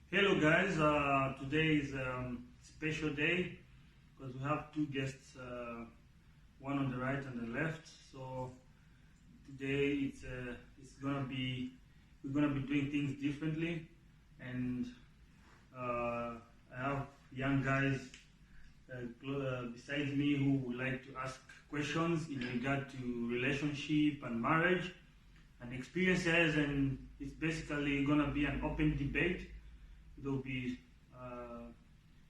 Hello guys, today is a special day because we have two guests, one on the right and the left. So today it's gonna be we're gonna be doing things differently, and I have young guys besides me who would like to ask questions in regard to relationship and marriage and experiences, and it's basically gonna be an open debate. They'll be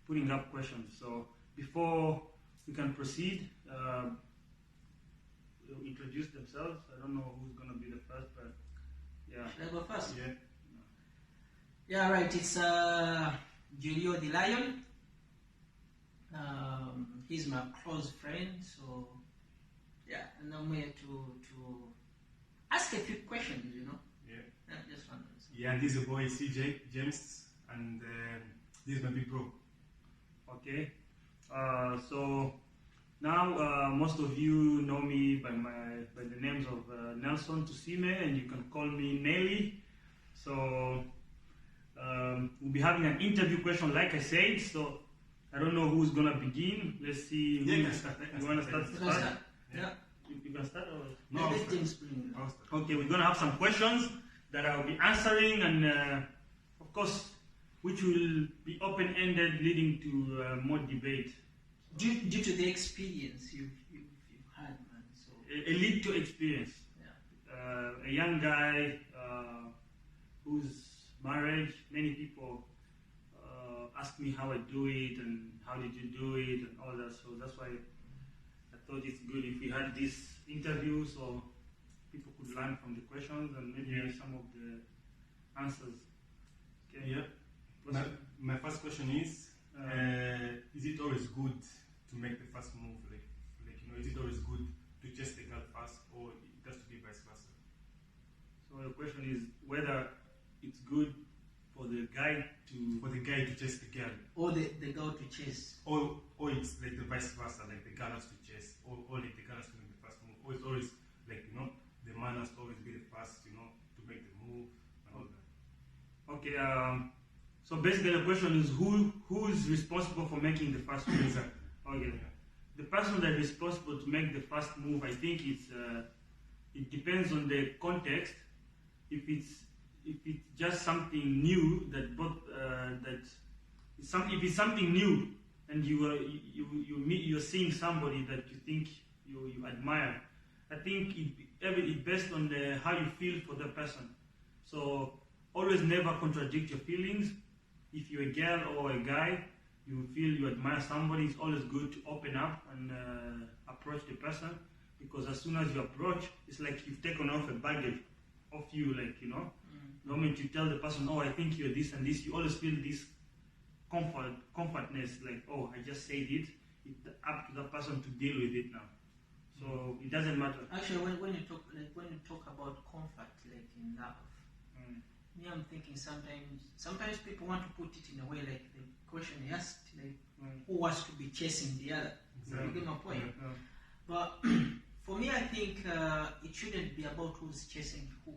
putting up questions. So before we can proceed, they'll introduce themselves. I don't know who's going to be the first, but yeah. Should I go first? Yeah. Yeah, right. It's Julio the Lion. He's my close friend, so yeah, and I'm here to ask a few questions, you know. Yeah. Just one. Yeah, this is your boy CJ James, and this is my big bro. Okay. So now most of you know me by the names of Nelson Tusime, and you can call me Nelly. So we'll be having an interview question, like I said. So I don't know who's gonna begin. Let's see. Yeah, You can wanna start? You can start. Yeah. You can start. Or? No, Let James bring it. I'll start. Okay, we're gonna have some questions that I'll be answering, and of course, which will be open-ended, leading to more debate. Due to the experience you've had, man. So A lead to experience. yeah. A young guy who's married. Many people ask me how I do it and how did you do it and all that. So that's why I thought it's good if we had this interview so people could learn from the questions and maybe some of the answers. Okay. Yeah. My first question is it always good to make the first move? Like is it always good to chase the girl first, or it has to be vice versa? So the question is whether it's good for the guy to chase the girl, Or the girl to chase. or it's like the vice versa, like the girl has to chase, or like the girl has to make the first move, or it's always like the man has to always be the first, to make the move and all that. Okay, so basically the question is who is responsible for making the first move? Exactly. Okay. Yeah. The person that is responsible to make the first move, I think it depends on the context. If it's just something new if it's something new and you're seeing somebody that you think you admire, I think it's based on how you feel for the person. So always never contradict your feelings. If you're a girl or a guy, you feel you admire somebody, it's always good to open up and approach the person, because as soon as you approach, it's like you've taken off a baggage of you, The moment you tell the person, oh, I think you're this and this, you always feel this comfortness, like, oh, I just said it, it's up to the person to deal with it now. So it doesn't matter. Actually, when you talk about comfort, like in love, me, I'm thinking sometimes people want to put it in a way like the question he asked, like who wants to be chasing the other? Exactly. You get my point? Yeah. But for me, I think it shouldn't be about who's chasing who,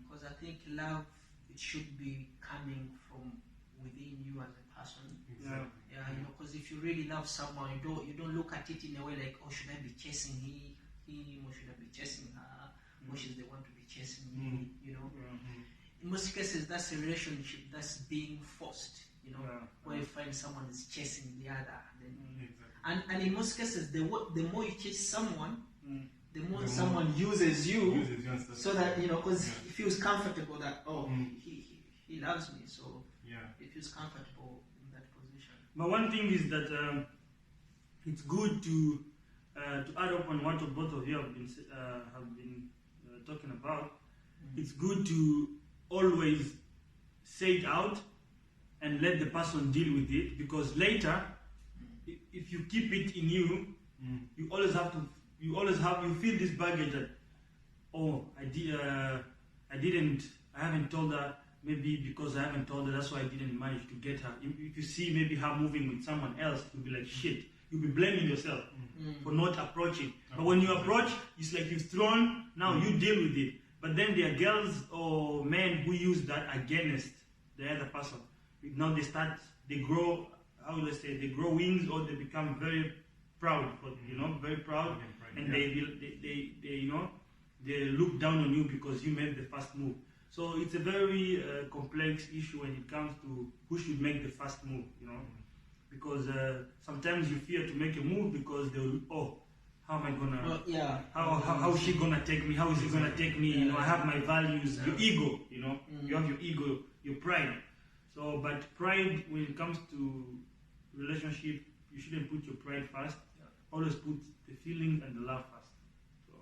because I think love, it should be coming from within you as a person. Exactly. Yeah, because if you really love someone, you don't look at it in a way like, oh, should I be chasing him, or should I be chasing her, or should they want to be chasing me? In most cases, that's a relationship that's being forced. Where you find someone is chasing the other, Exactly. and in most cases, the more you chase someone, the more someone uses you, so that because he feels comfortable that he loves me, so he feels comfortable in that position. But one thing is that it's good to add up on what both of you have been talking about. It's good to always say it out and let the person deal with it, because later, if you keep it in you, you feel this baggage that, oh, I haven't told her, maybe because I haven't told her, that's why I didn't manage to get her. If you see maybe her moving with someone else, you'll be like, shit, you'll be blaming yourself for not approaching. But when you approach, it's like you've thrown, now you deal with it. But then there are girls or men who use that against the other person. now they grow, how do I say, they grow wings, or they become very proud, very proud, and they look down on you because you made the first move. So it's a very complex issue when it comes to who should make the first move, because sometimes you fear to make a move because they will, how am I gonna? How is she gonna take me? How is he gonna take me? I have my values. Your ego, you have your ego, your pride. So, but pride, when it comes to relationship, you shouldn't put your pride first. Always put the feeling and the love first. So,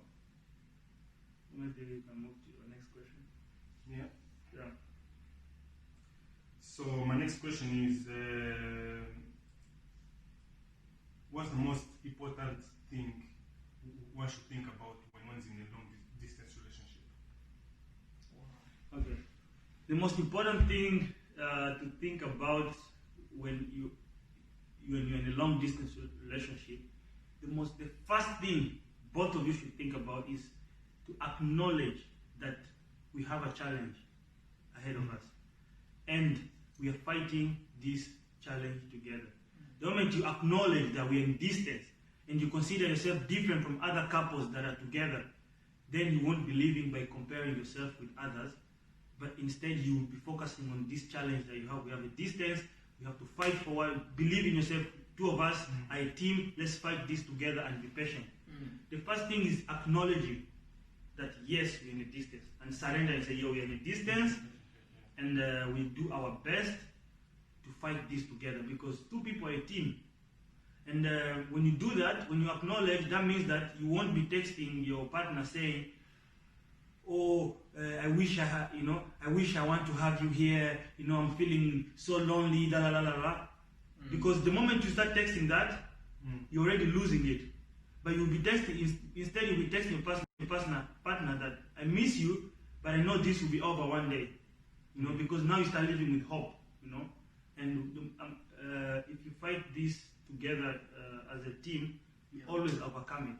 maybe we can move to your next question. Yeah. So my next question is, what's the most important thing one should think about when one's in a long distance relationship? Okay. The most important thing to think about when you're in a long distance relationship, the first thing both of you should think about is to acknowledge that we have a challenge ahead of us, and we are fighting this challenge together. The moment you acknowledge that we're in distance and you consider yourself different from other couples that are together, then you won't be living by comparing yourself with others, but instead you will be focusing on this challenge that you have. We have a distance, we have to fight for what, believe in yourself. Two of us are a team, let's fight this together and be patient. The first thing is acknowledging that yes, we're in a distance, and surrender and say, we're in a distance, and we do our best to fight this together, because two people are a team. And when you do that, when you acknowledge, that means that you won't be texting your partner saying, I wish I wish I want to have you here, I'm feeling so lonely, da la la la la. Because the moment you start texting that, you're already losing it. But you'll be texting, instead you'll be texting your partner that I miss you, but I know this will be over one day. Because now you start living with hope, And if you fight this together as a team, you always overcome it.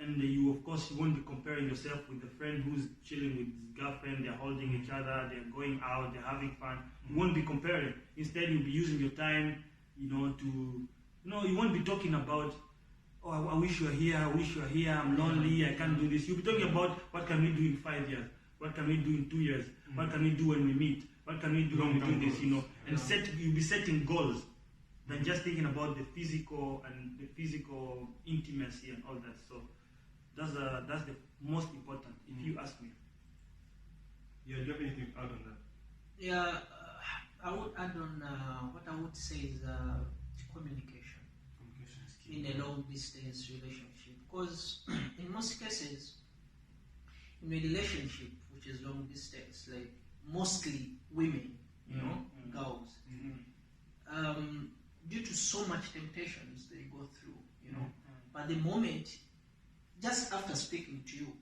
And you, of course, you won't be comparing yourself with a friend who's chilling with his girlfriend, they're holding each other, they're going out, they're having fun. You won't be comparing. Instead, you'll be using your time, you won't be talking about, I wish you were here, I'm lonely, I can't do this. You'll be talking about what can we do in 5 years, what can we do in 2 years, what can we do when we meet, what can we do when we do this, and you'll be setting goals than just thinking about the physical intimacy and all that. So that's the most important, if you ask me. Yeah, do you have anything to add on that? Yeah, I would add on what I would say is communication. Communication is key. In a long distance relationship, because in most cases, in a relationship which is long distance, like mostly women, girls, due to so much temptations they go through, but the moment, just after speaking to you,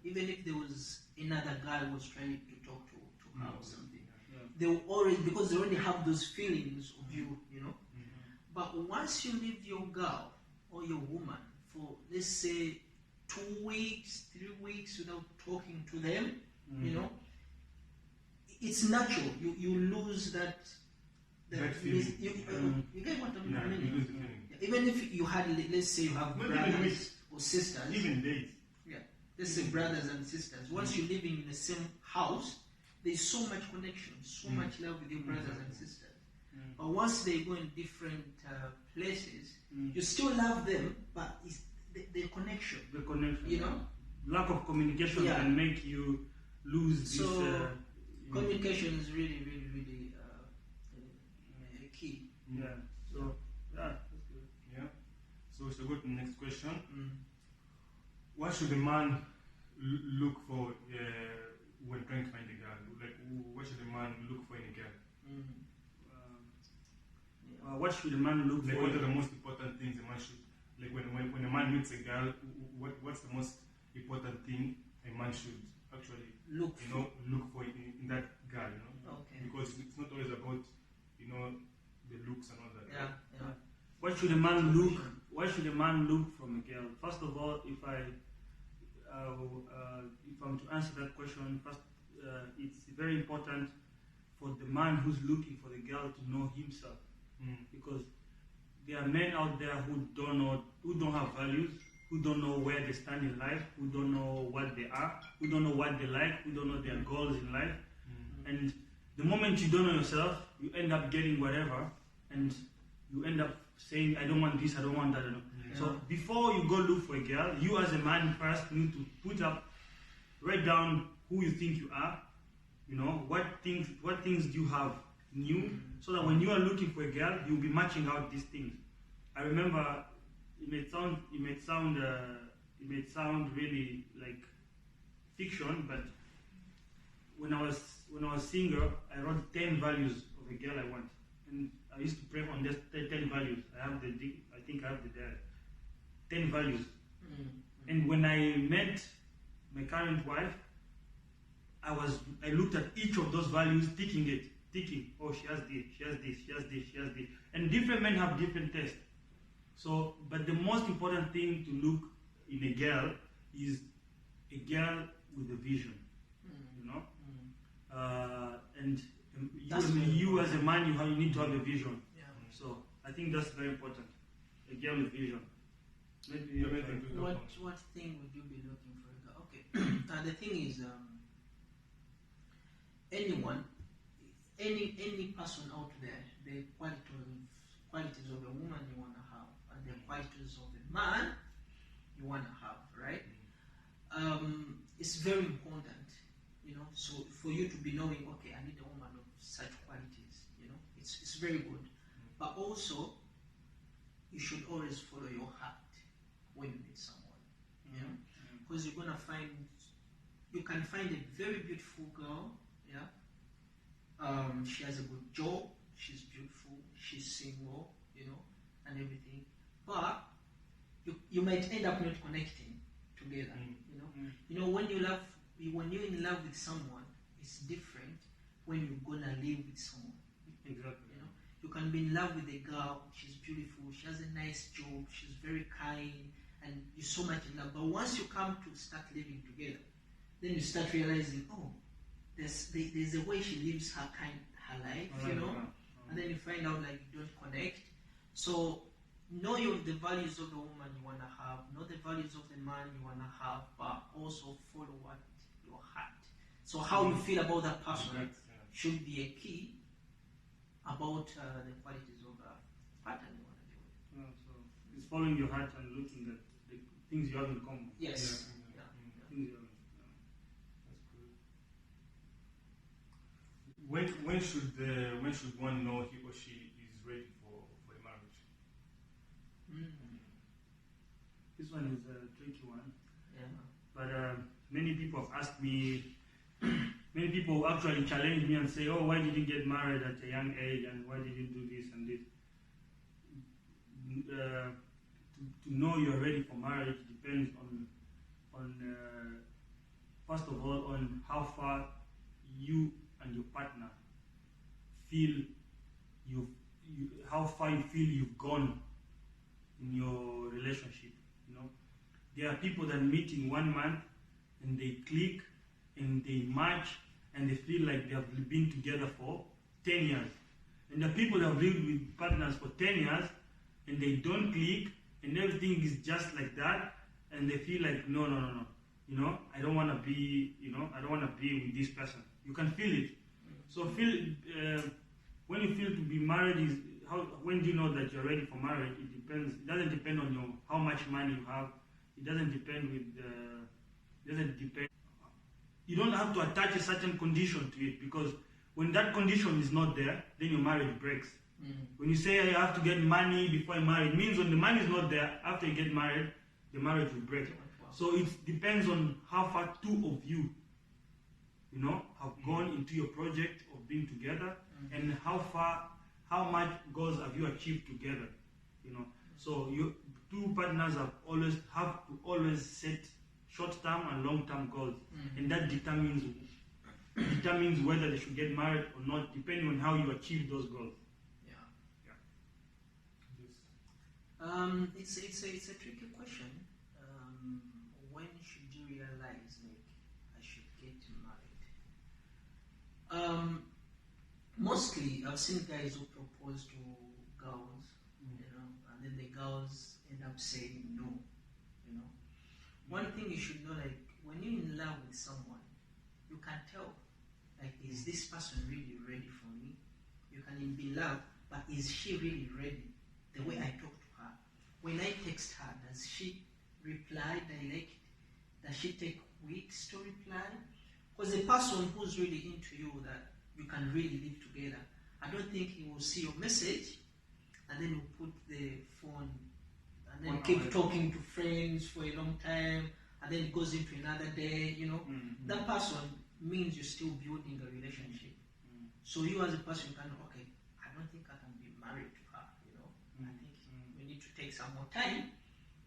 even if there was another guy who was trying to talk to her or something, they will already, because they already have those feelings of you, But once you leave your girl or your woman for, let's say, 2 weeks, 3 weeks without talking to them, it's natural. You lose that feeling. You get what I mean? Even if you had, let's say you have brothers or sisters. Even days. Yeah. Let's say brothers and sisters. Once you're living in the same house, there's so much connection, so much love with your brothers and sisters. But once they go in different places, you still love them, but it's the connection. The connection. Lack of communication can make you lose so this. Communication is really, really, really key. Yeah. So that's good. Yeah. So we shall go to the next question. What should a man look for when trying to find a girl? Like, what should a man look for in a girl? What should a man look like for? What are the most important things a man should, like when a man meets a girl, what's the most important thing a man should actually look for in that girl, Okay. Because it's not always about the looks and all that. Yeah. What should a man look? Why should a man look from a girl? First of all, if I'm to answer that question, first, it's very important for the man who's looking for the girl to know himself, because there are men out there who don't have values, who don't know where they stand in life, who don't know what they are, who don't know what they like, who don't know their goals in life. And the moment you don't know yourself, you end up getting whatever, and you end up saying, I don't want this, I don't want that. So before you go look for a girl, you as a man first need to write down who you think you are, what things do you have in you, so that when you are looking for a girl, you'll be matching out these things. I remember it may sound really like fiction, but when I was single, I wrote 10 values of a girl I want, and I used to pray on these 10 values. I think I have the 10 values. And when I met my current wife, I looked at each of those values, ticking. Oh, she has this, she has this, she has this, she has this. And different men have different tastes. So, but the most important thing to look in a girl is a girl with a vision, and you as a man, you need to have a vision. So I think that's very important. A girl with vision. What thing would you be looking for a girl? Okay. The thing is, any person out there, the qualities of a woman you want to have, and the qualities of a man you want to have, right? It's very important, so for you to be knowing, okay, I need a woman of such qualities, it's very good. But also, you should always follow your heart when you meet someone, because you're gonna you can find a very beautiful girl, she has a good job, she's beautiful, she's single, and everything, but you might end up not connecting together, when you're in love with someone, it's different when you're gonna live with someone. Exactly. You can be in love with a girl, she's beautiful, she has a nice job, she's very kind, and you're so much in love. But once you come to start living together, then you start realizing, oh, there's a way she lives her life, and then you find out like you don't connect. So know the values of the woman you want to have, know the values of the man you want to have, but also follow what your heart. So how you feel about that person should be a key about the qualities of the partner you want to be with. So it's following your heart and looking at the things you have in common. Yes. Things you have. That's good. When should one know he or she is ready for a marriage? This one is a tricky one. Yeah. But many people have asked me. Many people actually challenge me and say, "Oh, why did you get married at a young age, and why did you do this and this?" To know you're ready for marriage depends on first of all, on how far you and your partner feel how far you feel you've gone in your relationship. There are people that meet in 1 month and they click and they match and they feel like they have been together for 10 years. And the people that have lived with partners for 10 years and they don't click and everything is just like that, and they feel like, no. I don't want to be, I don't want to be with this person. You can feel it. So when you feel to be married is when do you know that you're ready for marriage? It depends. It doesn't depend on how much money you have. It doesn't depend You don't have to attach a certain condition to it, because when that condition is not there, then your marriage breaks. When you say I have to get money before I marry, it means when the money is not there, after you get married, the marriage will break. So it depends on how far two of you, have gone into your project of being together, and how much goals have you achieved together. So two partners have to always set short-term and long-term goals, and that determines whether they should get married or not, depending on how you achieve those goals. It's a tricky question. When should you realize, like, I should get married? Mostly, I've seen guys who propose to girls, you know, and then the girls end up saying no, you know. One thing you should know, like, when you're in love with someone, you can tell, like, is this person really ready for me? You can be in love, but is she really ready? The way I talk to her. When I text her, does she reply direct? Does she take weeks to reply? Because the person who's really into you, that you can really live together, I don't think he will see your message and then he'll put the phone and then keep talking to friends for a long time, and then it goes into another day, you know. That person means you're still building a relationship. So you as a person can, okay, I don't think I can be married to her, you know. I think we need to take some more time,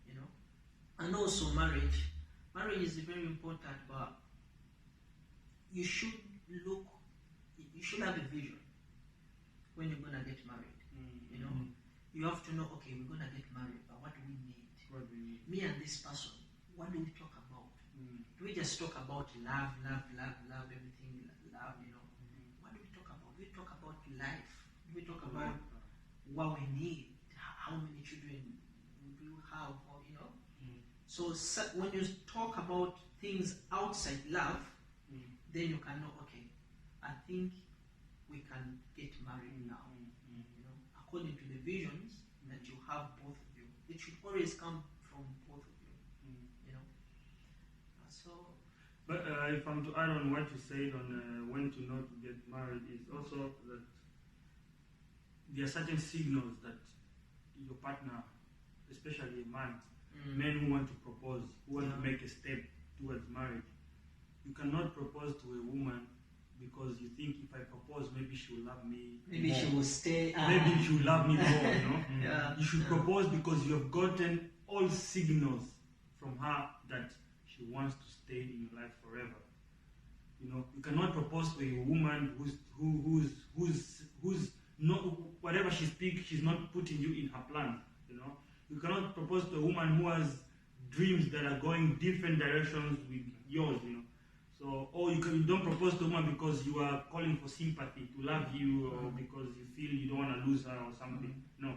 you know. And also marriage is very important, but you should have a vision when you're gonna get married. You know, you have to know, okay, we're gonna get married, but what do we need? Me and this person, what do we talk about? Do we just talk about love, everything, love, you know? What do we talk about? Do we talk about life? Do we talk about what we need? How many children do you have? Or, you know? So when you talk about things outside love, then you can know, okay, I think we can get married now. You know, according to the visions that you have, both of you. It should always come from both of you. You know. So. But if I'm to add on what you said on when to not get married, is also that there are certain signals that your partner, especially a man, men who want to propose, who want to make a step towards marriage, you cannot propose to a woman because you think if I propose, maybe she will love me. Maybe more. she will stay. Maybe she will love me more, you know? Yeah. You should propose because you have gotten all signals from her that she wants to stay in your life forever. You know, you cannot propose to a woman who's not, whatever she speaks, she's not putting you in her plans. You know, you cannot propose to a woman who has dreams that are going different directions with yours. You know. So, or you don't propose to a woman because you are calling for sympathy, to love you, or because you feel you don't want to lose her or something. No,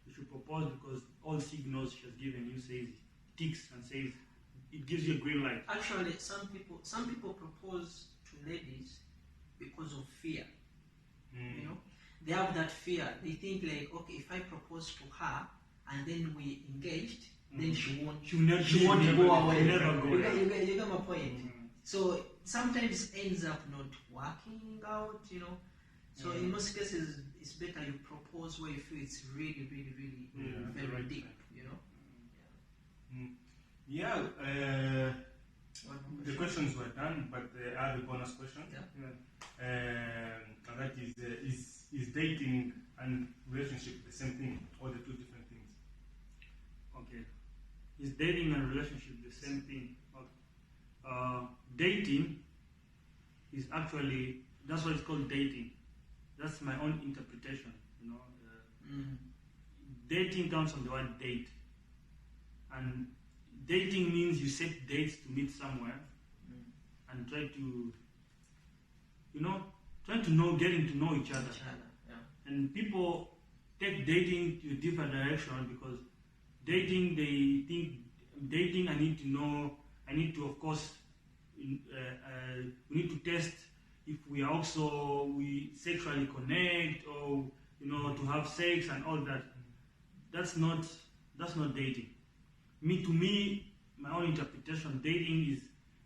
you should propose because all signals she has given you says, ticks and says, it gives you a green light. Actually, some people propose to ladies because of fear. You know, they have that fear. They think like, okay, if I propose to her and then we engaged, then she won't go away. You get my point. So sometimes ends up not working out, you know. So in most cases, it's better you propose where you feel it's really very deep, you know. The questions were done, but there are the bonus questions. And that is dating and relationship the same thing, or the two different things? Okay. Is dating and relationship the same thing? Okay. Dating is actually, that's what it's called, dating. That's my own interpretation, you know. Dating comes from the word date. And dating means you set dates to meet somewhere and try to, you know, getting to know each other. And people take dating to a different direction because dating, they think, dating, I need to, of course, we need to test if we sexually connect, or, you know, to have sex and all that. That's not dating. To me, my own interpretation, dating is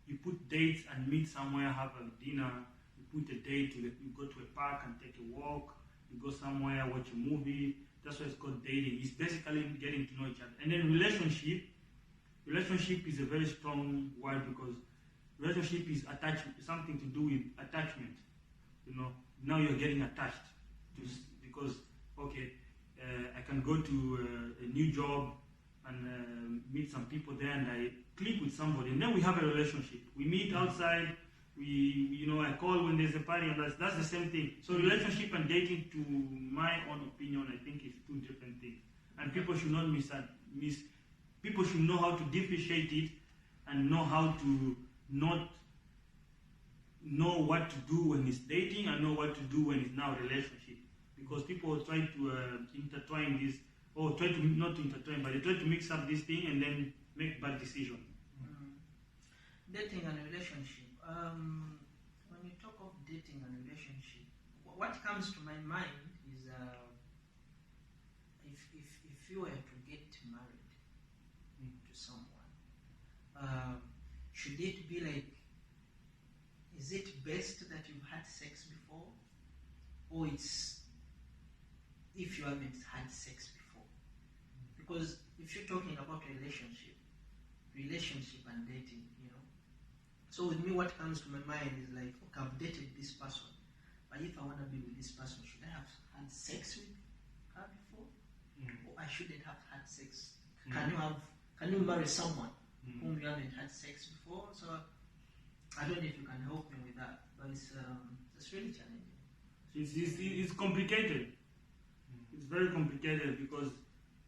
you put dates and meet somewhere, have a dinner, you put a date, you go to a park and take a walk, you go somewhere, watch a movie. That's why it's called dating. It's basically getting to know each other. And then relationship is a very strong word because relationship is attachment, something to do with attachment. You know, now you're getting attached because, okay, I can go to a new job and meet some people there, and I click with somebody, and then we have a relationship. We meet outside. I call when there's a party, and that's the same thing. So relationship and dating, to my own opinion, I think is two different things, and people should not people should know how to differentiate it and know how to not know what to do when he's dating and know what to do when he's now in a relationship. Because people try to intertwine this, or try to not intertwine, but they try to mix up this thing and then make bad decisions. Dating and relationship. When you talk of dating and relationship, what comes to my mind is if you were to get married to someone, should it be like, is it best that you've had sex before, or it's if you haven't had sex before? Because if you're talking about relationship and dating, so with me, what comes to my mind is like, okay, I've dated this person, but if I want to be with this person, should I have had sex with her before, or I shouldn't have had sex? Can you marry someone whom you haven't had sex before? So I don't know if you can help me with that, but it's really challenging. It's complicated. It's very complicated because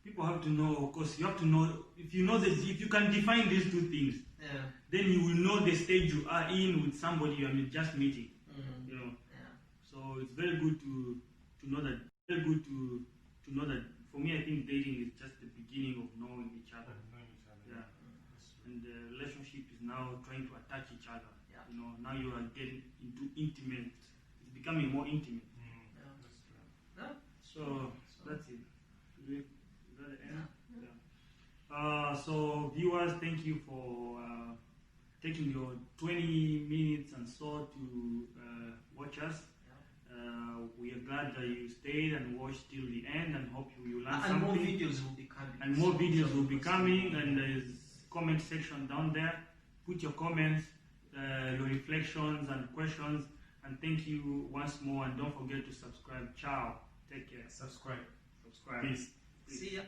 people have to know. Of course, you have to know if you can define these two things. Yeah. Then you will know the stage you are in with somebody you are just meeting. Yeah. So it's very good to know that. Very good to know that. For me, I think dating is just the beginning of knowing each other. Yeah. And the relationship is now trying to attach each other. Yeah. Now you are getting into intimate. It's becoming more intimate. Yeah. So that's it. Is that the end? Yeah. So viewers, thank you for taking your 20 minutes and so to watch us. We are glad that you stayed and watched till the end, and hope you learned something. And more videos will be coming. And more videos will be coming, and there's comment section down there. Put your comments, your reflections and questions, and thank you once more. And don't forget to subscribe. Ciao. Take care. Subscribe. Subscribe. Peace. See ya.